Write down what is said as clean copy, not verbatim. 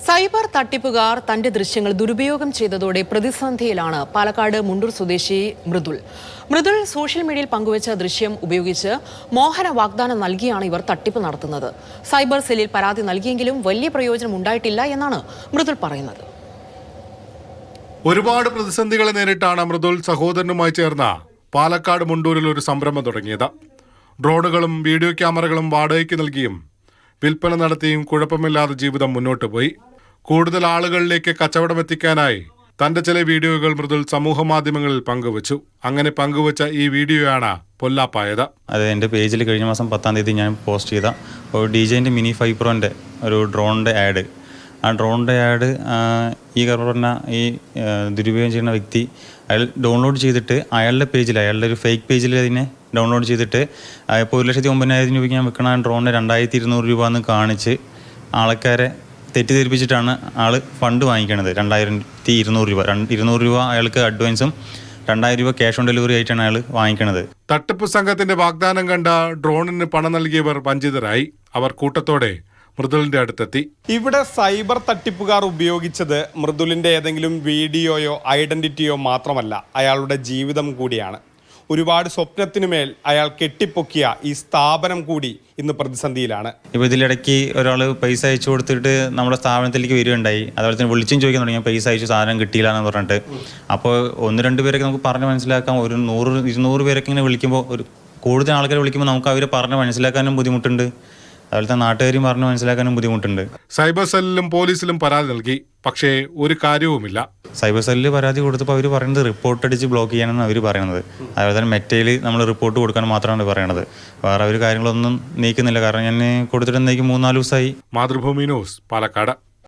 Cyber തട്ടിപ്പുകാർ തന്റെ ദൃശ്യങ്ങൾ ദുരുപയോഗം ചെയ്തതോടെ പ്രതിസന്ധിയിലാണ് പാലക്കാട് മുണ്ടൂർ സ്വദേശി മൃദുൽ സോഷ്യൽ മീഡിയയിൽ പങ്കുവച്ച ദൃശ്യം ഉപയോഗിച്ച് മോഹന വാഗ്ദാനം നൽകിയാണ് ഇവർ തട്ടിപ്പ് നടത്തുന്നത്. സൈബർ സെല്ലിൽ പരാതി നൽകിയെങ്കിലും വലിയ പ്രയോജനം ഉണ്ടായിട്ടില്ല എന്നാണ് മൃദുൽ പറയുന്നത്. ഒരുപാട് പ്രതിസന്ധികളെ നേരിട്ടാണ് മൃദുൽ സഹോദരനുമായി ചേർന്ന പാലക്കാട് മുണ്ടൂരിൽ ഒരു സംരംഭം തുടങ്ങിയത്. ഡ്രോണുകളും വീഡിയോ ക്യാമറകളും വാടകയ്ക്ക് നൽകിയും വിൽപ്പന നടത്തിയും കുഴപ്പമില്ലാതെ ജീവിതം മുന്നോട്ട് പോയി. കൂടുതൽ ആളുകളിലേക്ക് കച്ചവടം എത്തിക്കാനായി തന്റെ ചില വീഡിയോകൾ മൃദുൽ സമൂഹ മാധ്യമങ്ങളിൽ പങ്കുവച്ചു. അങ്ങനെ പങ്കുവച്ച ഈ വീഡിയോയാണ് പൊല്ലാപ്പായത്. അത് എൻ്റെ പേജിൽ കഴിഞ്ഞ മാസം 10-ാം തീയതി ഞാൻ പോസ്റ്റ് ചെയ്ത ഒരു DJI മിനി 5 Proൻ്റെ ഒരു ഡ്രോണിൻ്റെ ആഡ്. ആ ഡ്രോണിൻ്റെ ആഡ് ഈ പറഞ്ഞ ഈ ദുരുപയോഗം ചെയ്യുന്ന വ്യക്തി അയാൾ ഡൗൺലോഡ് ചെയ്തിട്ട് അയാളുടെ പേജിൽ, അയാളുടെ ഒരു ഫേക്ക് പേജിൽ അതിനെ ഡൗൺലോഡ് ചെയ്തിട്ട് ഇപ്പോൾ 1,09,000 രൂപയ്ക്ക് ഞാൻ വിൽക്കണ ഡ്രോണിന് 2,200 രൂപ എന്ന് കാണിച്ച് ആൾക്കാരെ തെറ്റിദ്ധരിപ്പിച്ചിട്ടാണ് ആൾ ഫണ്ട് വാങ്ങിക്കണത്. 2,200 രൂപ 200 രൂപ അയാൾക്ക് അഡ്വാൻസും 2,000 രൂപ ക്യാഷ് ഓൺ ഡെലിവറി ആയിട്ടാണ് അയാൾ വാങ്ങിക്കണത്. തട്ടിപ്പ് സംഘത്തിന്റെ വാഗ്ദാനം കണ്ട ഡ്രോണിന് പണം നൽകിയവർ വഞ്ചിതരായി. അവർ കൂട്ടത്തോടെ മൃദുലിന്റെ അടുത്തെത്തി. ഇവിടെ സൈബർ തട്ടിപ്പുകാർ ഉപയോഗിച്ചത് മൃദുലിന്റെ ഏതെങ്കിലും വീഡിയോയോ ഐഡന്റിറ്റിയോ മാത്രമല്ല, അയാളുടെ ജീവിതം കൂടിയാണ്. ഒരുപാട് സ്വപ്നത്തിനുമേൽ അയാൾ കെട്ടിപ്പൊക്കിയ ഈ സ്ഥാപനം കൂടി ഇന്ന് പ്രതിസന്ധിയിലാണ്. ഇപ്പോൾ ഇതിലിടയ്ക്ക് ഒരാൾ പൈസ അയച്ചു കൊടുത്തിട്ട് നമ്മുടെ സ്ഥാപനത്തിലേക്ക് വരികയുണ്ടായി. അതുപോലെ തന്നെ വിളിച്ചും ചോദിക്കാൻ തുടങ്ങി, പൈസ അയച്ചു സാധനം കിട്ടിയില്ല എന്ന് പറഞ്ഞിട്ട്. അപ്പോൾ 1-2 പേരൊക്കെ നമുക്ക് പറഞ്ഞ് മനസ്സിലാക്കാം. ഒരു 100-200 പേരൊക്കെ ഇങ്ങനെ വിളിക്കുമ്പോൾ, ഒരു കൂടുതൽ ആൾക്കാർ വിളിക്കുമ്പോൾ നമുക്ക് അവരെ പറഞ്ഞ് മനസ്സിലാക്കാനും ബുദ്ധിമുട്ടുണ്ട്. അതുപോലെ തന്നെ നാട്ടുകാരും പറഞ്ഞ് മനസ്സിലാക്കാനും ബുദ്ധിമുട്ടുണ്ട്. സൈബർ സെല്ലിലും പോലീസിലും പരാതി നൽകി, പക്ഷേ ഒരു കാര്യവുമില്ല. സൈബർ സെല്ലിൽ പരാതി കൊടുത്തപ്പോൾ അവർ പറയുന്നത് റിപ്പോർട്ട് അടിച്ച് ബ്ലോക്ക് ചെയ്യാനാണ് അവർ പറയുന്നത്. അതുപോലെ തന്നെ മെറ്റയിൽ നമ്മൾ റിപ്പോർട്ട് കൊടുക്കാൻ മാത്രമാണ് പറയണത്. വേറെ ഒരു കാര്യങ്ങളൊന്നും നീക്കുന്നില്ല. കാരണം ഞാൻ കൊടുത്തിട്ട് 3-4 ദിവസമായി. മാതൃഭൂമി ന്യൂസ്, പാലക്കാട്.